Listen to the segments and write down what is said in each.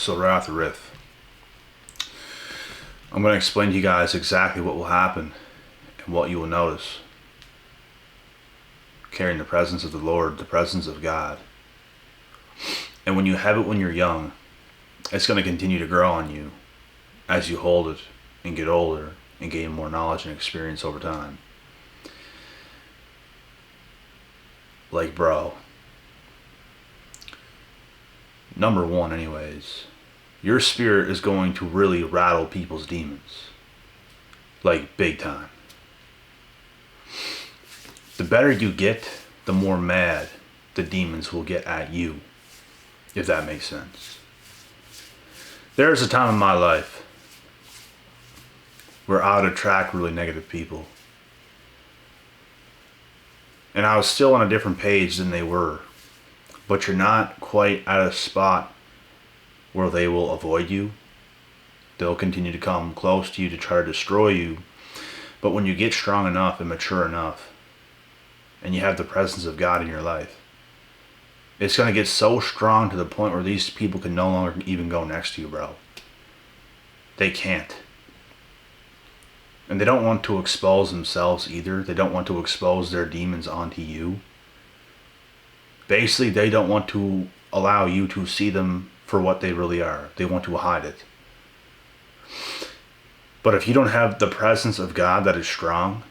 So right off the riff, I'm going to explain to you guys exactly what will happen and what you will notice. Carrying the presence of the Lord, the presence of God. And when you have it when you're young, it's going to continue to grow on you as you hold it and get older and gain more knowledge and experience over time. Like, bro, number one anyways, your spirit is going to really rattle people's demons. Like, big time. The better you get, the more mad the demons will get at you, if that makes sense. There's a time in my life where I would attract really negative people. And I was still on a different page than they were. But you're not quite at a spot where they will avoid you. They'll continue to come close to you to try to destroy you. But when you get strong enough and mature enough, and you have the presence of God in your life, it's going to get so strong to the point where these people can no longer even go next to you, bro. They can't. And they don't want to expose themselves either. They don't want to expose their demons onto you. Basically, they don't want to allow you to see them for what they really are. They want to hide it. But if you don't have the presence of God that is strong,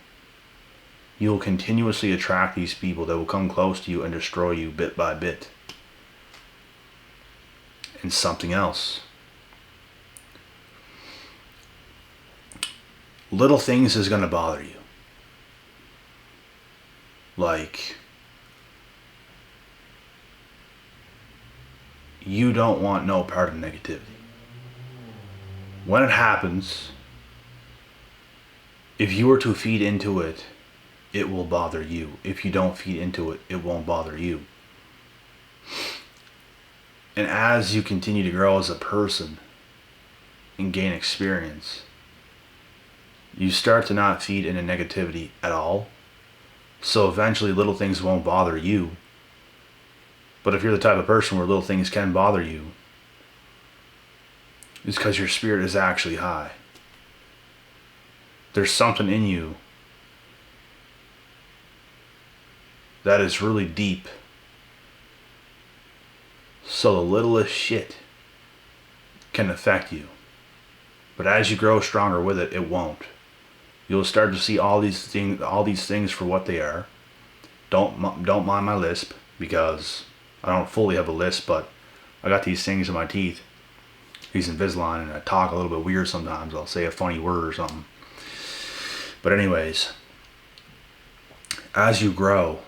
you'll continuously attract these people that will come close to you and destroy you bit by bit. And something else. Little things is going to bother you. Like, you don't want no part of negativity. When it happens, if you were to feed into it, it will bother you. If you don't feed into it, it won't bother you. And as you continue to grow as a person and gain experience, you start to not feed into negativity at all. So eventually little things won't bother you. But if you're the type of person where little things can bother you, it's because your spirit is actually high. There's something in you that is really deep. So the littlest shit can affect you. But as you grow stronger with it, it won't. You'll start to see all these things for what they are. Don't mind my lisp, because I don't fully have a lisp, but I got these things in my teeth, these Invisalign, and I talk a little bit weird sometimes. I'll say a funny word or something. But anyways, as you grow,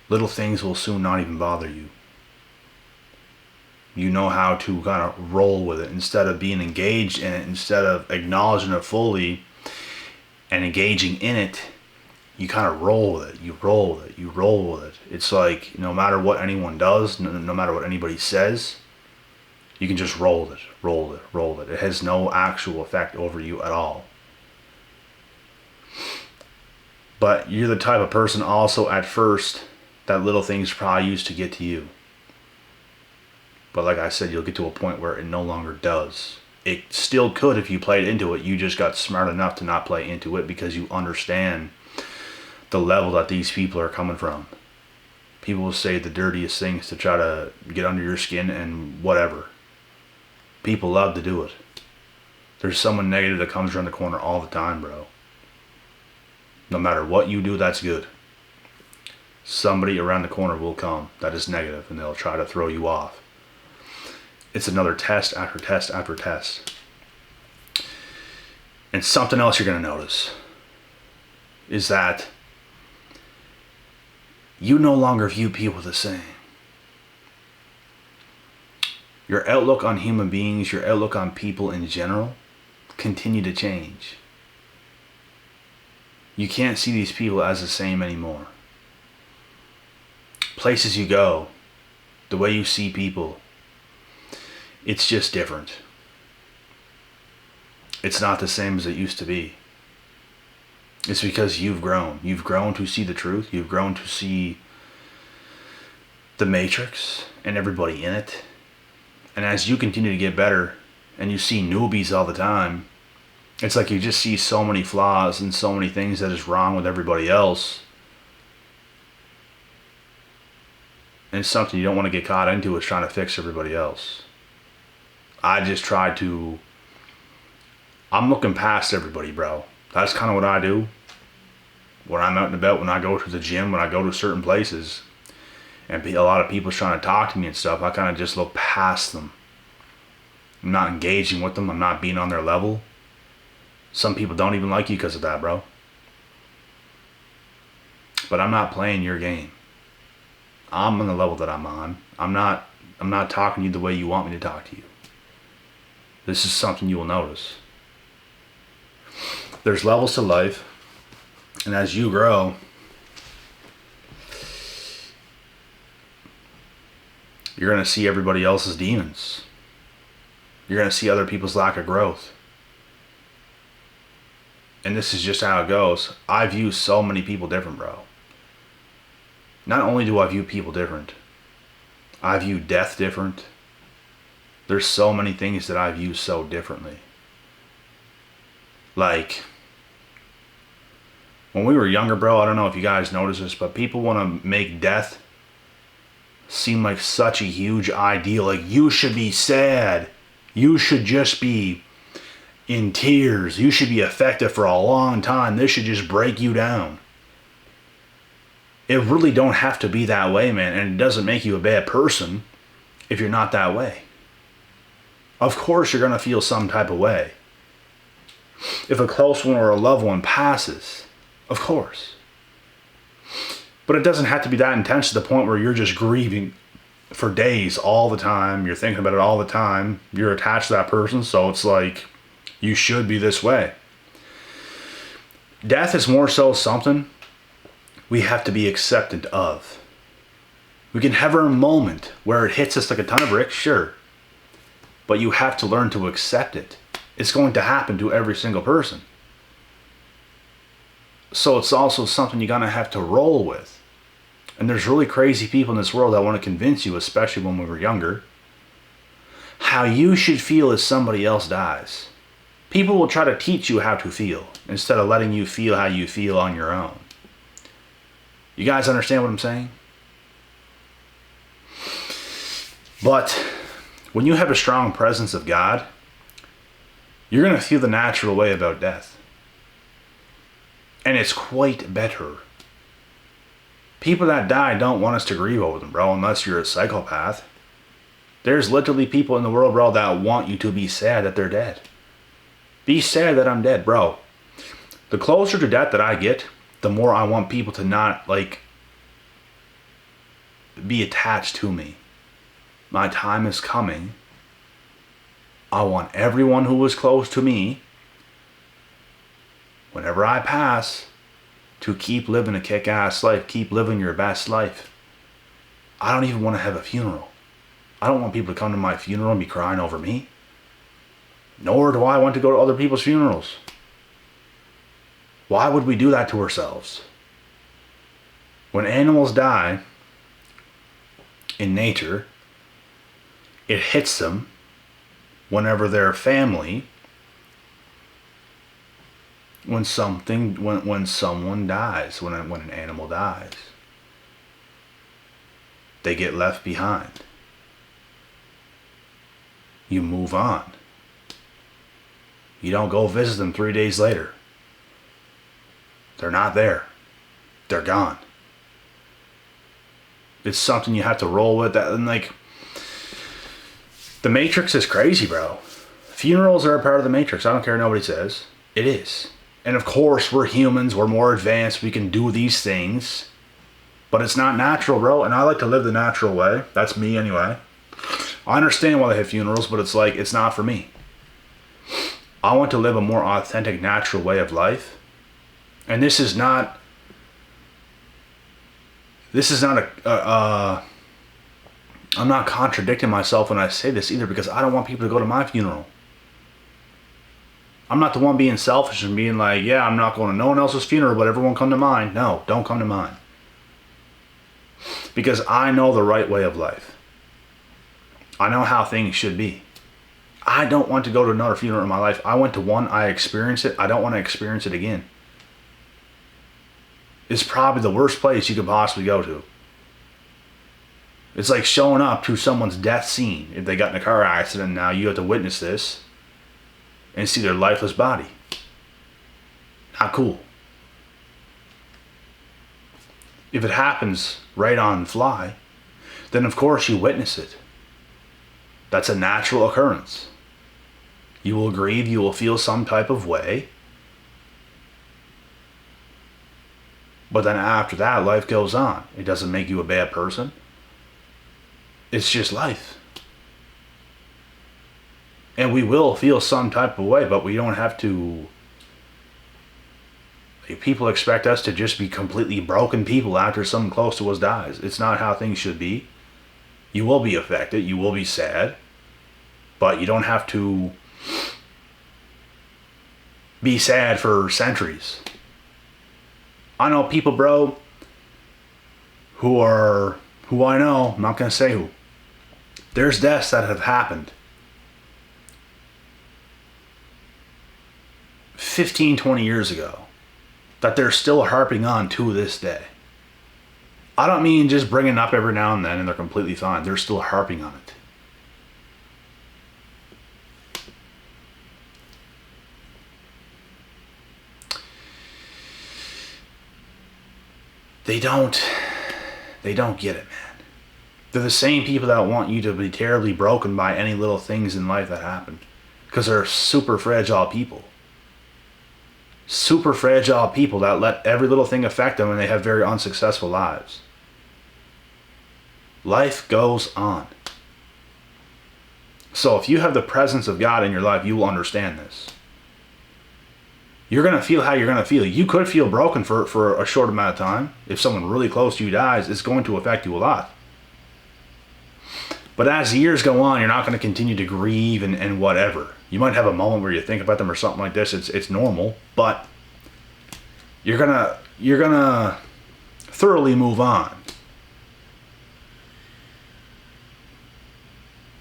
little things will soon not even bother you. You know how to kind of roll with it instead of being engaged in it, instead of acknowledging it fully and engaging in it. You kind of roll with it. You roll with it. You roll with it. It's like no matter what anyone does, no matter what anybody says, you can just roll it, roll it, roll it. It has no actual effect over you at all. But you're the type of person also at first that little things probably used to get to you. But like I said, you'll get to a point where it no longer does. It still could if you played into it. You just got smart enough to not play into it because you understand the level that these people are coming from. People will say the dirtiest things to try to get under your skin and whatever. People love to do it. There's someone negative that comes around the corner all the time, bro. No matter what you do, that's good. Somebody around the corner will come that is negative, and they'll try to throw you off. It's another test after test after test. And something else you're going to notice is that you no longer view people the same. Your outlook on human beings, your outlook on people in general, continue to change. You can't see these people as the same anymore. Places you go, the way you see people, it's just different. It's not the same as it used to be. It's because you've grown. You've grown to see the truth. You've grown to see the matrix and everybody in it. And as you continue to get better and you see newbies all the time, it's like you just see so many flaws and so many things that is wrong with everybody else. And it's something you don't want to get caught into, is trying to fix everybody else. I just try to, I'm looking past everybody, bro. That's kind of what I do. When I'm out and about, when I go to the gym, when I go to certain places, and a lot of people's trying to talk to me and stuff, I kind of just look past them. I'm not engaging with them. I'm not being on their level. Some people don't even like you because of that, bro. But I'm not playing your game. I'm on the level that I'm on. I'm not talking to you the way you want me to talk to you. This is something you will notice. There's levels to life. And as you grow, you're going to see everybody else's demons. You're going to see other people's lack of growth. And this is just how it goes. I view so many people different, bro. Not only do I view people different, I view death different. There's so many things that I view so differently. Like, when we were younger, bro, I don't know if you guys notice this, but people want to make death seem like such a huge ideal. Like, you should be sad. You should just be in tears. You should be affected for a long time. This should just break you down. It really don't have to be that way, man. And it doesn't make you a bad person if you're not that way. Of course you're going to feel some type of way if a close one or a loved one passes. Of course. But it doesn't have to be that intense to the point where you're just grieving for days all the time. You're thinking about it all the time. You're attached to that person, so it's like you should be this way. Death is more so something we have to be acceptant of. We can have our moment where it hits us like a ton of bricks, sure. But you have to learn to accept it. It's going to happen to every single person. So it's also something you're going to have to roll with. And there's really crazy people in this world that want to convince you, especially when we were younger, how you should feel as somebody else dies. People will try to teach you how to feel instead of letting you feel how you feel on your own. You guys understand what I'm saying? But when you have a strong presence of God, you're going to feel the natural way about death. And it's quite better. People that die don't want us to grieve over them, bro, unless you're a psychopath. There's literally people in the world, bro, that want you to be sad that they're dead. Be sad that I'm dead, bro. The closer to death that I get, the more I want people to not, like, be attached to me. My time is coming. I want everyone who was close to me, whenever I pass, to keep living a kick-ass life. Keep living your best life. I don't even want to have a funeral. I don't want people to come to my funeral and be crying over me. Nor do I want to go to other people's funerals. Why would we do that to ourselves? When animals die in nature, it hits them whenever their family, when someone dies, when an animal dies, they get left behind. You move on. You don't go visit them 3 days later. They're not there. They're gone. It's something you have to roll with. That, and like, the Matrix is crazy, bro. Funerals are a part of the Matrix. I don't care what nobody says. It is. And of course, we're humans. We're more advanced. We can do these things. But it's not natural, bro. And I like to live the natural way. That's me anyway. I understand why they have funerals, but it's like, it's not for me. I want to live a more authentic, natural way of life. And this is not I'm not contradicting myself when I say this either, because I don't want people to go to my funeral. I'm not the one being selfish and being like, yeah, I'm not going to no one else's funeral, but everyone come to mine. No, don't come to mine. Because I know the right way of life. I know how things should be. I don't want to go to another funeral in my life. I went to one, I experienced it. I don't want to experience it again. It's probably the worst place you could possibly go to. It's like showing up to someone's death scene. If they got in a car accident, now you have to witness this and see their lifeless body. Not cool. If it happens right on the fly, then of course you witness it. That's a natural occurrence. You will grieve, you will feel some type of way. But then after that, life goes on. It doesn't make you a bad person. It's just life. And we will feel some type of way, but we don't have to. People expect us to just be completely broken people after someone close to us dies. It's not how things should be. You will be affected, you will be sad, but you don't have to be sad for centuries. I know people, bro, who I know, I'm not going to say who. There's deaths that have happened 15, 20 years ago that they're still harping on to this day. I don't mean just bringing it up every now and then and they're completely fine. They're still harping on it. They don't get it, man. They're the same people that want you to be terribly broken by any little things in life that happen. Because they're super fragile people. Super fragile people that let every little thing affect them and they have very unsuccessful lives. Life goes on. So if you have the presence of God in your life, you will understand this. You're going to feel how you're going to feel. You could feel broken for a short amount of time. If someone really close to you dies, it's going to affect you a lot. But as the years go on, you're not going to continue to grieve and whatever. You might have a moment where you think about them or something like this. It's normal, but you're gonna thoroughly move on.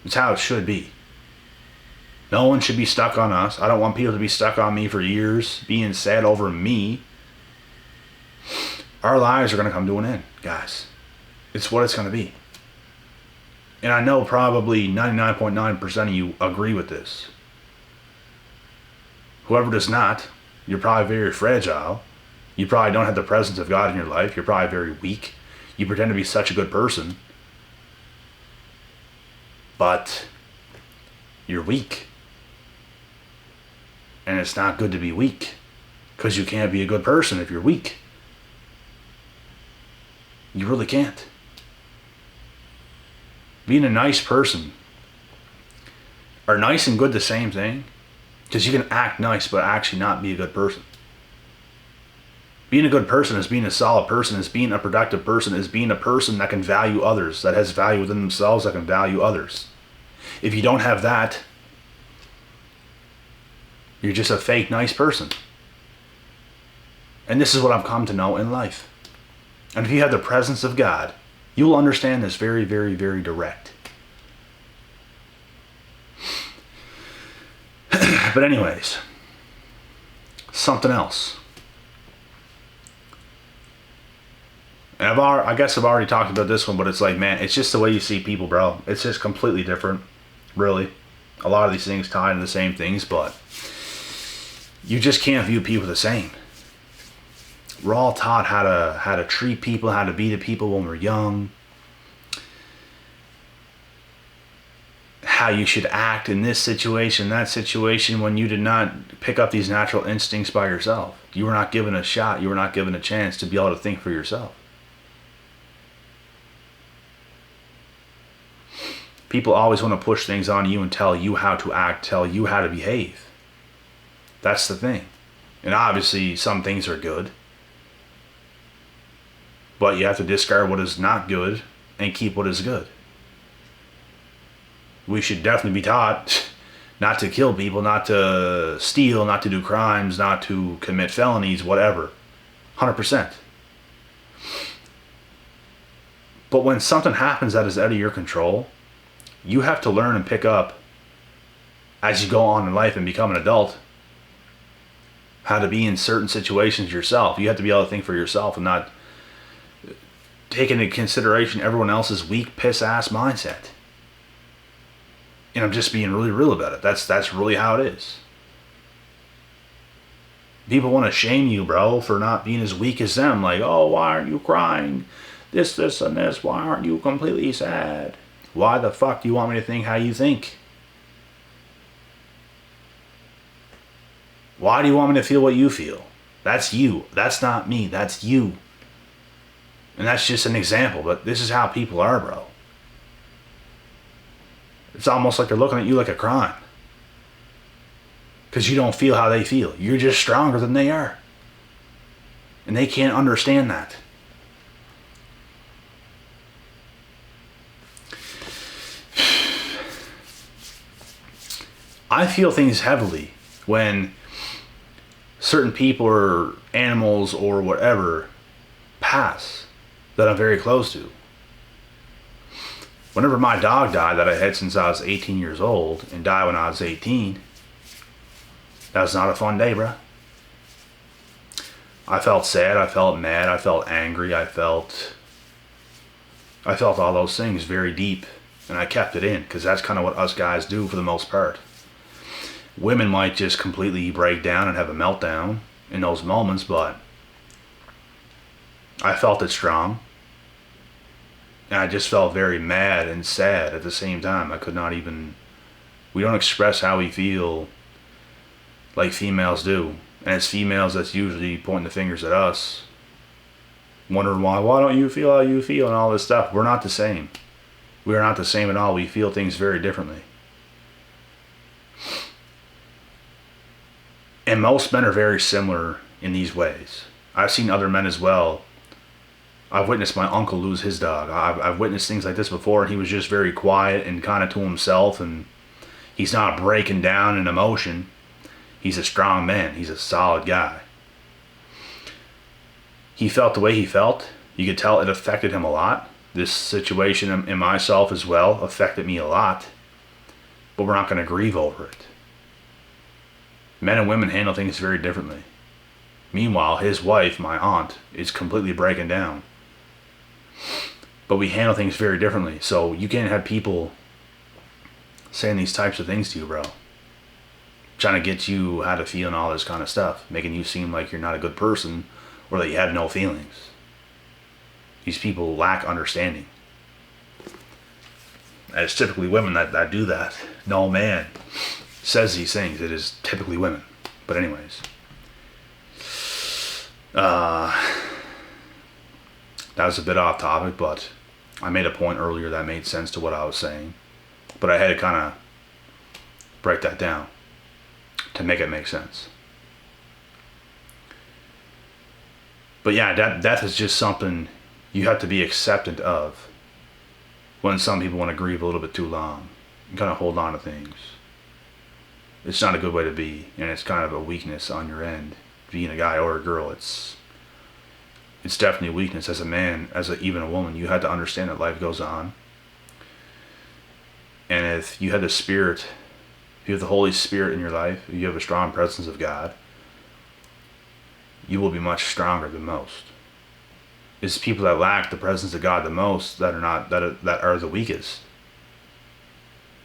It's how it should be. No one should be stuck on us. I don't want people to be stuck on me for years, being sad over me. Our lives are going to come to an end, guys. It's what it's going to be. And I know probably 99.9% of you agree with this. Whoever does not, you're probably very fragile. You probably don't have the presence of God in your life. You're probably very weak. You pretend to be such a good person. But you're weak. And it's not good to be weak. Because you can't be a good person if you're weak. You really can't. Being a nice person, are nice and good the same thing? Because you can act nice but actually not be a good person. Being a good person is being a solid person, is being a productive person, is being a person that can value others, that has value within themselves, that can value others. If you don't have that, you're just a fake nice person. And this is what I've come to know in life. And if you have the presence of God, you will understand this very, very, very direct. But anyways, something else. And I guess I've already talked about this one, but it's like, man, it's just the way you see people, bro. It's just completely different, really. A lot of these things tie into the same things, but you just can't view people the same. We're all taught how to treat people, how to be to people when we're young. How you should act in this situation, that situation, when you did not pick up these natural instincts by yourself. You were not given a shot, you were not given a chance to be able to think for yourself. People always want to push things on you and tell you how to act, tell you how to behave. That's the thing. And obviously some things are good. But you have to discard what is not good and keep what is good. We should definitely be taught not to kill people, not to steal, not to do crimes, not to commit felonies, whatever. 100%. But when something happens that is out of your control, You have to learn and pick up as you go on in life and become an adult how to be in certain situations yourself. You have to be able to think for yourself and not take into consideration everyone else's weak, piss-ass mindset. And I'm just being really real about it. That's really how it is. People want to shame you, bro, for not being as weak as them. Like, oh, why aren't you crying? This, and this. Why aren't you completely sad? Why the fuck do you want me to think how you think? Why do you want me to feel what you feel? That's you. That's not me. That's you. And that's just an example, but this is how people are, bro. It's almost like they're looking at you like a crime. Because you don't feel how they feel. You're just stronger than they are. And they can't understand that. I feel things heavily when certain people or animals or whatever pass that I'm very close to. Whenever my dog died that I had since I was 18 years old and died when I was 18, that was not a fun day, bro. I felt sad, I felt mad, I felt angry, I felt all those things very deep, and I kept it in because that's kind of what us guys do for the most part. Women might just completely break down and have a meltdown in those moments, but I felt it strong. And I just felt very mad and sad at the same time. We don't express how we feel like females do. And it's females that's usually pointing the fingers at us, wondering why don't you feel how you feel and all this stuff. We're not the same. We are not the same at all. We feel things very differently. And most men are very similar in these ways. I've seen other men as well. I've witnessed my uncle lose his dog. I've witnessed things like this before, and he was just very quiet and kind of to himself, and he's not breaking down in emotion. He's a strong man. He's a solid guy. He felt the way he felt. You could tell it affected him a lot. This situation in myself as well affected me a lot, but we're not going to grieve over it. Men and women handle things very differently. Meanwhile, his wife, my aunt, is completely breaking down. But we handle things very differently. So you can't have people saying these types of things to you, bro. Trying to get you how to feel and all this kind of stuff. Making you seem like you're not a good person or that you have no feelings. These people lack understanding. And it's typically women that do that. No man says these things. It is typically women. But anyways. That was a bit off topic, but I made a point earlier that made sense to what I was saying. But I had to kind of break that down to make it make sense. But yeah, death is just something you have to be acceptant of when some people want to grieve a little bit too long and kind of hold on to things. It's not a good way to be, and it's kind of a weakness on your end. Being a guy or a girl, it's definitely a weakness. As a man, even a woman, you had to understand that life goes on. And if you have the Spirit, if you have the Holy Spirit in your life, if you have a strong presence of God, you will be much stronger than most. It's people that lack the presence of God the most that are the weakest.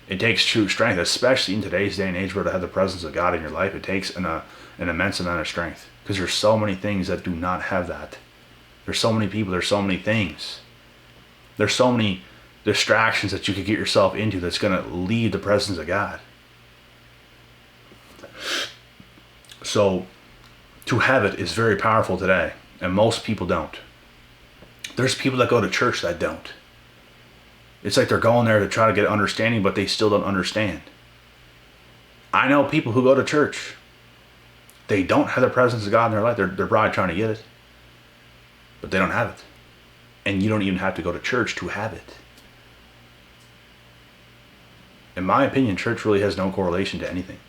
It takes true strength, especially in today's day and age where to have the presence of God in your life. It takes an immense amount of strength because there's so many things that do not have that. There's so many people, there's so many things. There's so many distractions that you could get yourself into that's going to leave the presence of God. So to have it is very powerful today, and most people don't. There's people that go to church that don't. It's like they're going there to try to get understanding, but they still don't understand. I know people who go to church. They don't have the presence of God in their life. They're probably trying to get it, but they don't have it. And you don't even have to go to church to have it. In my opinion, church really has no correlation to anything.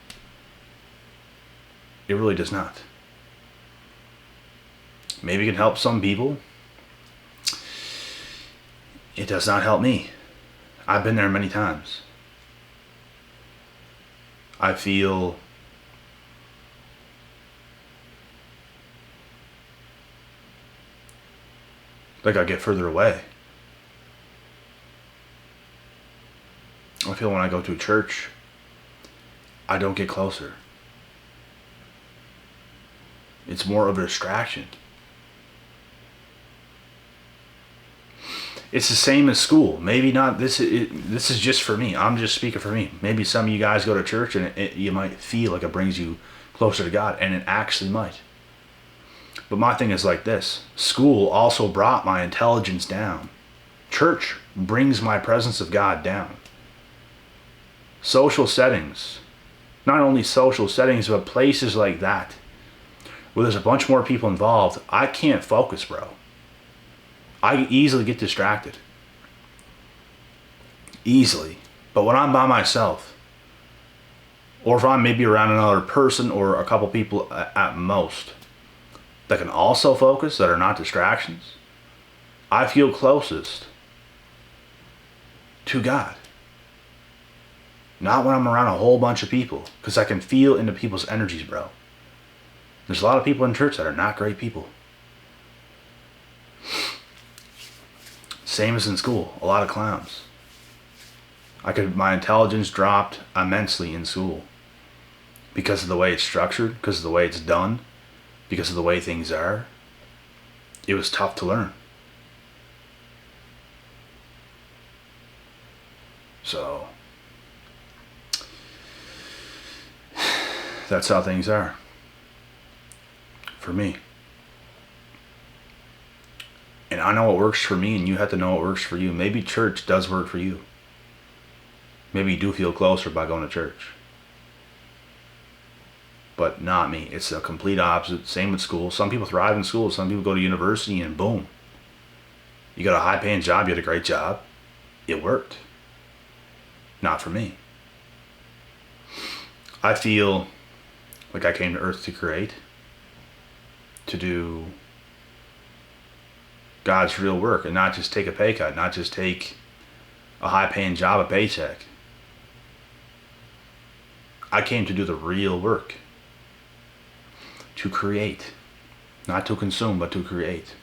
It really does not. Maybe it can help some people. It does not help me. I've been there many times. I feel like I get further away. I feel when I go to a church, I don't get closer. It's more of a distraction. It's the same as school. Maybe not. This is just for me. I'm just speaking for me. Maybe some of you guys go to church and you might feel like it brings you closer to God, and it actually might. But my thing is like this. School also brought my intelligence down. Church brings my presence of God down. Social settings. Not only social settings, but places like that, where there's a bunch more people involved, I can't focus, bro. I easily get distracted. Easily. But when I'm by myself, or if I'm maybe around another person or a couple people at most that can also focus, that are not distractions, I feel closest to God. Not when I'm around a whole bunch of people, because I can feel into people's energies, bro. There's a lot of people in church that are not great people. Same as in school, a lot of clowns. My intelligence dropped immensely in school because of the way it's structured, because of the way it's done, because of the way things are. It was tough to learn. So that's how things are for me. And I know what works for me, and you have to know what works for you. Maybe church does work for you. Maybe you do feel closer by going to church. But not me. It's a complete opposite. Same with school. Some people thrive in school. Some people go to university and boom. You got a high paying job. You had a great job. It worked. Not for me. I feel like I came to earth to create. To do God's real work and not just take a pay cut, not just take a high paying job, a paycheck. I came to do the real work. To create. Not to consume, but to create.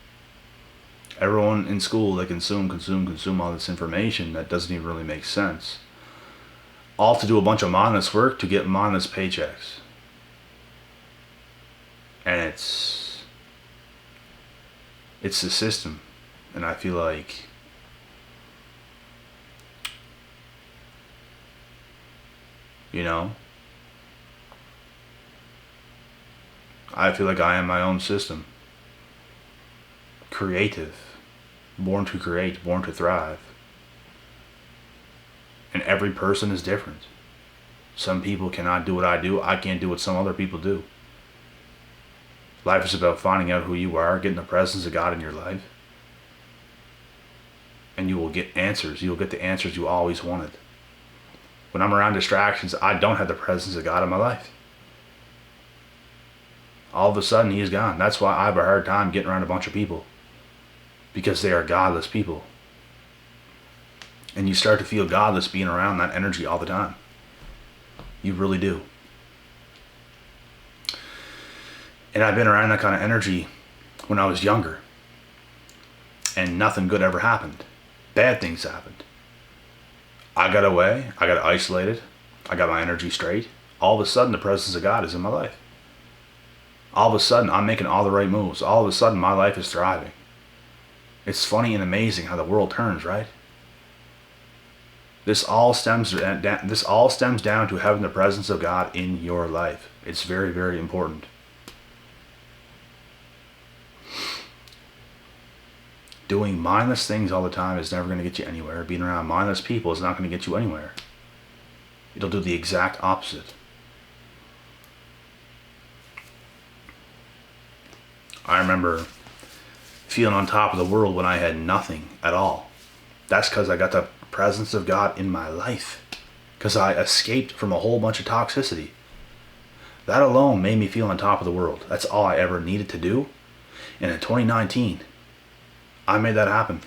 Everyone in school, they consume all this information that doesn't even really make sense. All to do a bunch of mindless work to get mindless paychecks. And it's the system. And I feel like I feel like I am my own system. Creative. Born to create, born to thrive. And every person is different. Some people cannot do what I do. I can't do what some other people do. Life is about finding out who you are, getting the presence of God in your life. And you will get answers. You'll get the answers you always wanted. When I'm around distractions, I don't have the presence of God in my life. All of a sudden, He is gone. That's why I have a hard time getting around a bunch of people. Because they are godless people. And you start to feel godless being around that energy all the time. You really do. And I've been around that kind of energy when I was younger. And nothing good ever happened. Bad things happened. I got away. I got isolated. I got my energy straight. All of a sudden, the presence of God is in my life. All of a sudden, I'm making all the right moves. All of a sudden, my life is thriving. It's funny and amazing how the world turns, right? This all stems down to having the presence of God in your life. It's very, very important. Doing mindless things all the time is never going to get you anywhere. Being around mindless people is not going to get you anywhere. It'll do the exact opposite. I remember feeling on top of the world when I had nothing at all. That's because I got the presence of God in my life. Because I escaped from a whole bunch of toxicity. That alone made me feel on top of the world. That's all I ever needed to do. And in 2019, I made that happen.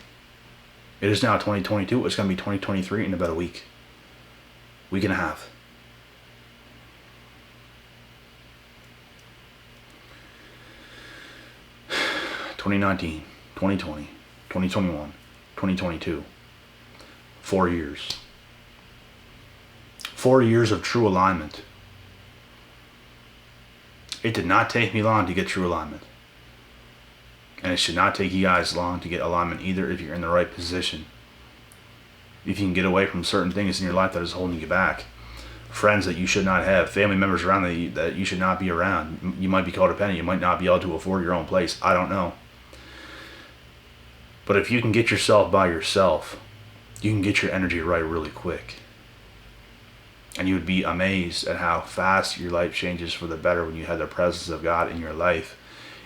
It is now 2022. It's going to be 2023 in about a week. Week and a half. (2019, 2020, 2021, 2022). 4 years. 4 years of true alignment. It did not take me long to get true alignment. And it should not take you guys long to get alignment either if you're in the right position. If you can get away from certain things in your life that is holding you back. Friends that you should not have. Family members around that you should not be around. You might be codependent. You might not be able to afford your own place. I don't know. But if you can get yourself by yourself, you can get your energy right really quick. And you would be amazed at how fast your life changes for the better when you have the presence of God in your life.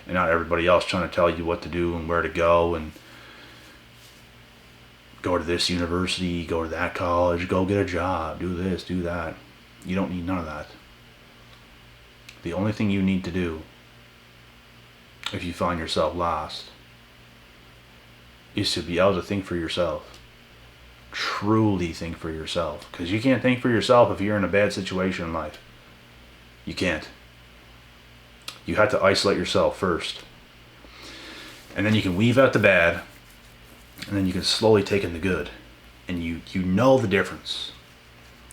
And not everybody else trying to tell you what to do and where to go and go to this university, go to that college, go get a job, do this, do that. You don't need none of that. The only thing you need to do if you find yourself lost is to be able to think for yourself. Truly think for yourself. Because you can't think for yourself if you're in a bad situation in life. You can't. You have to isolate yourself first. And then you can weave out the bad. And then you can slowly take in the good. And you know the difference.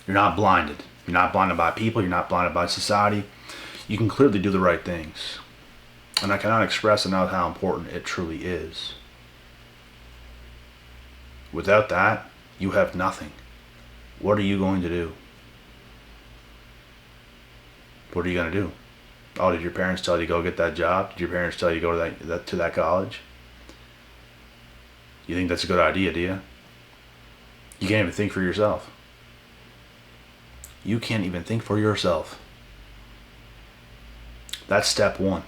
You're not blinded. You're not blinded by people. You're not blinded by society. You can clearly do the right things. And I cannot express enough how important it truly is. Without that, you have nothing. What are you going to do? What are you going to do? Oh, did your parents tell you to go get that job? Did your parents tell you to go to that college? You think that's a good idea, do you? You can't even think for yourself. You can't even think for yourself. That's step one.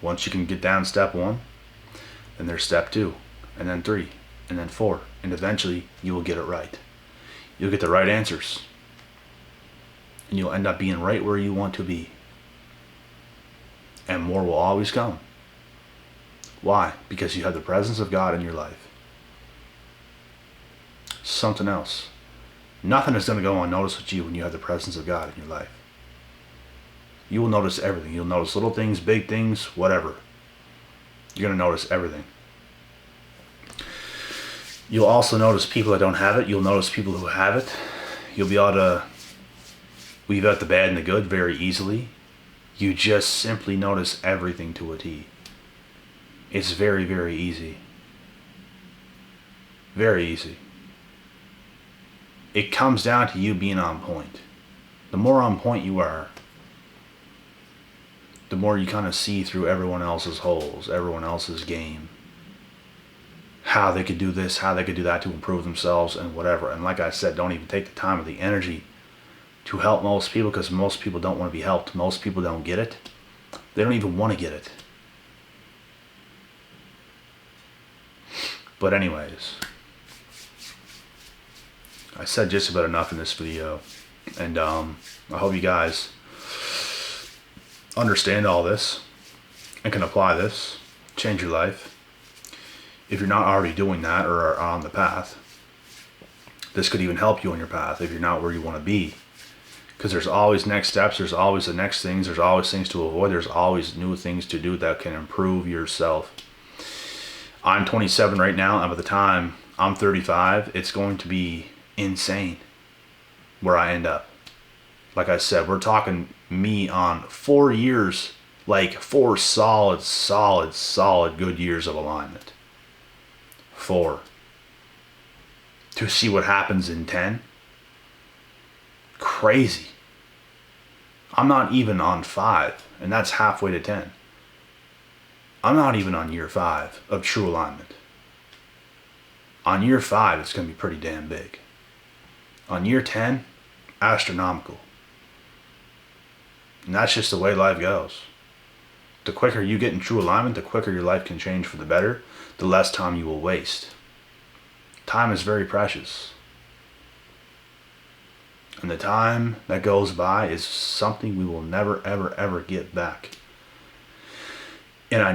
Once you can get down step one, then there's step 2, and then 3, and then 4, and eventually you will get it right. You'll get the right answers. And you'll end up being right where you want to be. And more will always come. Why? Because you have the presence of God in your life. Something else. Nothing is going to go unnoticed with you when you have the presence of God in your life. You will notice everything. You'll notice little things, big things, whatever. You're going to notice everything. You'll also notice people that don't have it. You'll notice people who have it. You'll be able to weave out the bad and the good very easily. You just simply notice everything to a T. It's very, very easy. Very easy. It comes down to you being on point. The more on point you are, the more you kind of see through everyone else's holes, everyone else's game. How they could do this, how they could do that to improve themselves and whatever. And like I said, don't even take the time or the energy to help most people, because most people don't want to be helped. Most people don't get it. They don't even want to get it. But anyways, I said just about enough in this video. And I hope you guys understand all this and can apply this, change your life. If you're not already doing that or are on the path, this could even help you on your path if you're not where you want to be. Because there's always next steps, there's always the next things, there's always things to avoid, there's always new things to do that can improve yourself. I'm 27 right now, and by the time I'm 35, it's going to be insane where I end up. Like I said, we're talking me on 4 years, like 4 solid good years of alignment. 4. To see what happens in 10. Crazy. I'm not even on 5, and that's halfway to 10. I'm not even on year 5 of true alignment. On year 5, it's going to be pretty damn big. On year 10, astronomical. And that's just the way life goes. The quicker you get in true alignment, the quicker your life can change for the better, the less time you will waste. Time is very precious. And the time that goes by is something we will never, ever, ever get back. And I